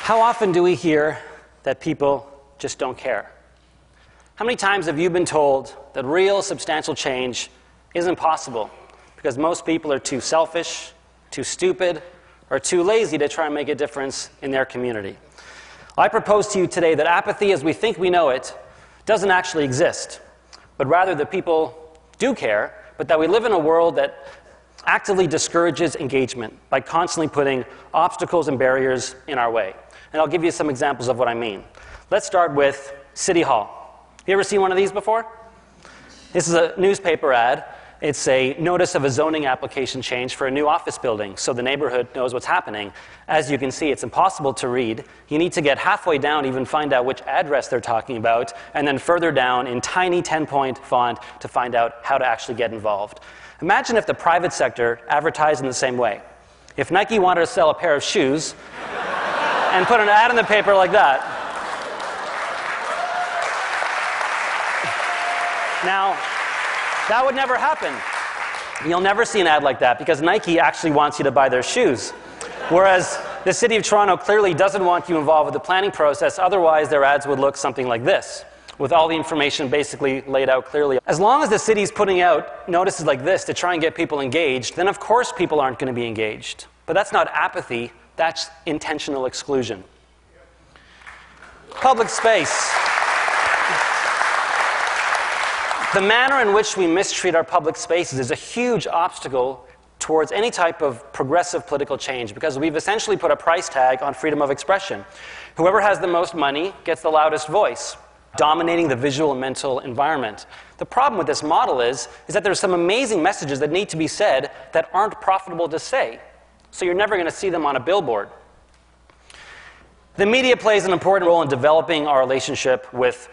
How often do we hear that people just don't care? How many times have you been told that real substantial change isn't possible because most people are too selfish, too stupid, or too lazy to try and make a difference in their community? I propose to you today that apathy as we think we know it doesn't actually exist, but rather that people do care, but that we live in a world that actively discourages engagement by constantly putting obstacles and barriers in our way. And I'll give you some examples of what I mean. Let's start with City Hall. You ever seen one of these before? This is a newspaper ad. It's a notice of a zoning application change for a new office building, so the neighborhood knows what's happening. As you can see, it's impossible to read. You need to get halfway down to even find out which address they're talking about, and then further down in tiny 10-point font to find out how to actually get involved. Imagine if the private sector advertised in the same way. If Nike wanted to sell a pair of shoes and put an ad in the paper like that. Now, that would never happen. You'll never see an ad like that because Nike actually wants you to buy their shoes. Whereas the City of Toronto clearly doesn't want you involved with the planning process, otherwise their ads would look something like this, with all the information basically laid out clearly. As long as the city's putting out notices like this to try and get people engaged, then of course people aren't going to be engaged. But that's not apathy, that's intentional exclusion. Public space. The manner in which we mistreat our public spaces is a huge obstacle towards any type of progressive political change because we've essentially put a price tag on freedom of expression. Whoever has the most money gets the loudest voice, dominating the visual and mental environment. The problem with this model is that there's some amazing messages that need to be said that aren't profitable to say. So you're never going to see them on a billboard. The media plays an important role in developing our relationship with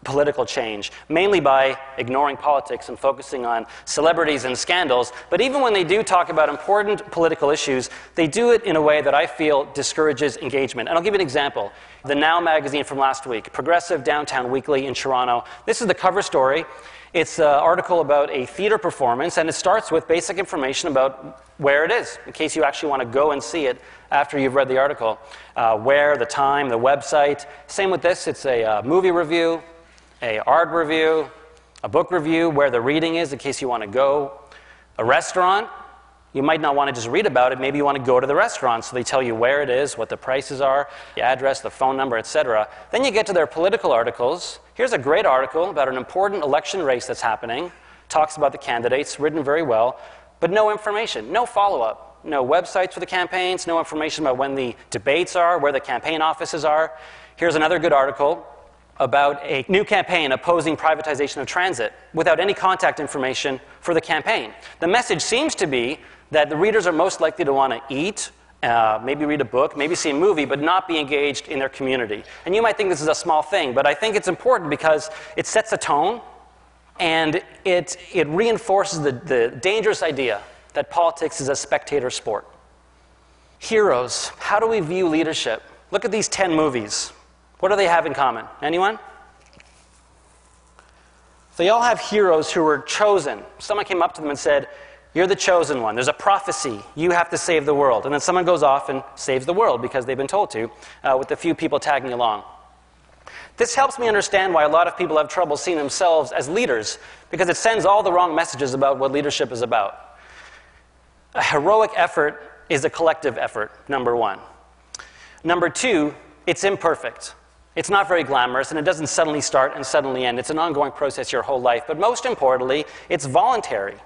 political change, mainly by ignoring politics and focusing on celebrities and scandals. But even when they do talk about important political issues, they do it in a way that I feel discourages engagement. And I'll give you an example. The Now magazine from last week, Progressive Downtown Weekly in Toronto. This is the cover story. It's an article about a theater performance, and it starts with basic information about where it is, in case you actually want to go and see it after you've read the article. Where, the time, the website. Same with this. It's a movie review, an art review, a book review, where the reading is in case you want to go. A restaurant. You might not want to just read about it. Maybe you want to go to the restaurant, so they tell you where it is, what the prices are, the address, the phone number, etc. Then you get to their political articles. Here's a great article about an important election race that's happening. Talks about the candidates, written very well, but no information, no follow-up. No websites for the campaigns, no information about when the debates are, where the campaign offices are. Here's another good article about a new campaign opposing privatization of transit without any contact information for the campaign. The message seems to be that the readers are most likely to want to eat, maybe read a book, maybe see a movie, but not be engaged in their community. And you might think this is a small thing, but I think it's important because it sets a tone and it reinforces the dangerous idea that politics is a spectator sport. Heroes. How do we view leadership? Look at these 10 movies. What do they have in common? Anyone? They all have heroes who were chosen. Someone came up to them and said, "You're the chosen one. There's a prophecy. You have to save the world." And then someone goes off and saves the world because they've been told to, with a few people tagging along. This helps me understand why a lot of people have trouble seeing themselves as leaders, because it sends all the wrong messages about what leadership is about. A heroic effort is a collective effort, number one. Number two, it's imperfect. It's not very glamorous, and it doesn't suddenly start and suddenly end. It's an ongoing process your whole life. But most importantly, it's voluntary.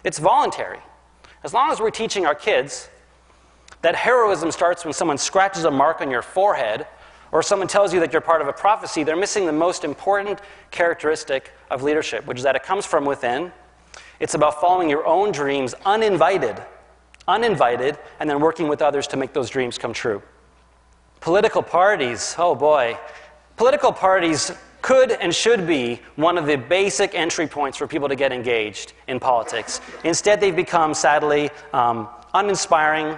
It's voluntary. As long as we're teaching our kids that heroism starts when someone scratches a mark on your forehead or someone tells you that you're part of a prophecy, they're missing the most important characteristic of leadership, which is that it comes from within. It's about following your own dreams uninvited, and then working with others to make those dreams come true. Political parties, oh boy. Political parties could and should be one of the basic entry points for people to get engaged in politics. Instead, they've become, sadly, uninspiring,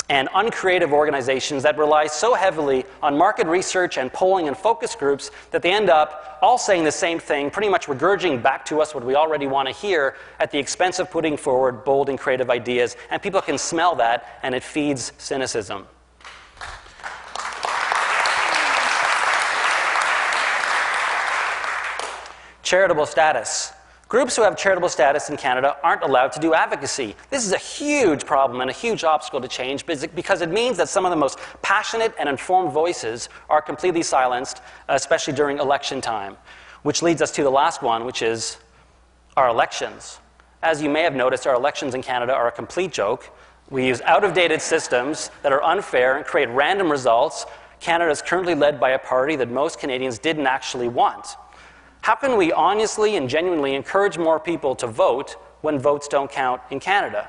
and uncreative organizations that rely so heavily on market research and polling and focus groups that they end up all saying the same thing, pretty much regurgitating back to us what we already want to hear at the expense of putting forward bold and creative ideas. And people can smell that, and it feeds cynicism. Charitable status. Groups who have charitable status in Canada aren't allowed to do advocacy. This is a huge problem and a huge obstacle to change because it means that some of the most passionate and informed voices are completely silenced, especially during election time. Which leads us to the last one, which is our elections. As you may have noticed, our elections in Canada are a complete joke. We use out-of-dated systems that are unfair and create random results. Canada is currently led by a party that most Canadians didn't actually want. How can we honestly and genuinely encourage more people to vote when votes don't count in Canada?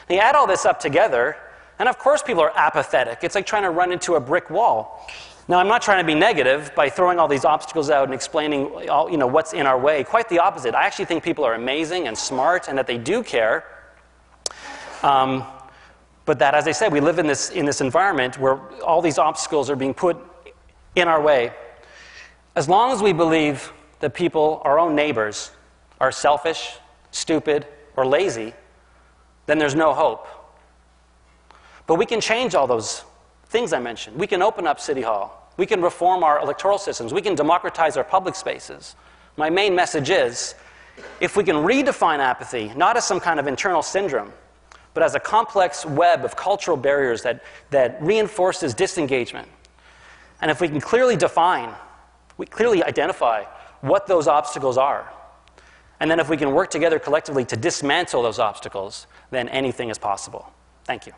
And you add all this up together, and of course people are apathetic. It's like trying to run into a brick wall. Now, I'm not trying to be negative by throwing all these obstacles out and explaining what's in our way. Quite the opposite. I actually think people are amazing and smart and that they do care. But that, as I said, we live in this environment where all these obstacles are being put in our way. As long as we believe that people, our own neighbors, are selfish, stupid, or lazy, then there's no hope. But we can change all those things I mentioned. We can open up City Hall. We can reform our electoral systems. We can democratize our public spaces. My main message is, if we can redefine apathy, not as some kind of internal syndrome, but as a complex web of cultural barriers that reinforces disengagement, and if we can clearly identify what those obstacles are. And then if we can work together collectively to dismantle those obstacles, then anything is possible. Thank you.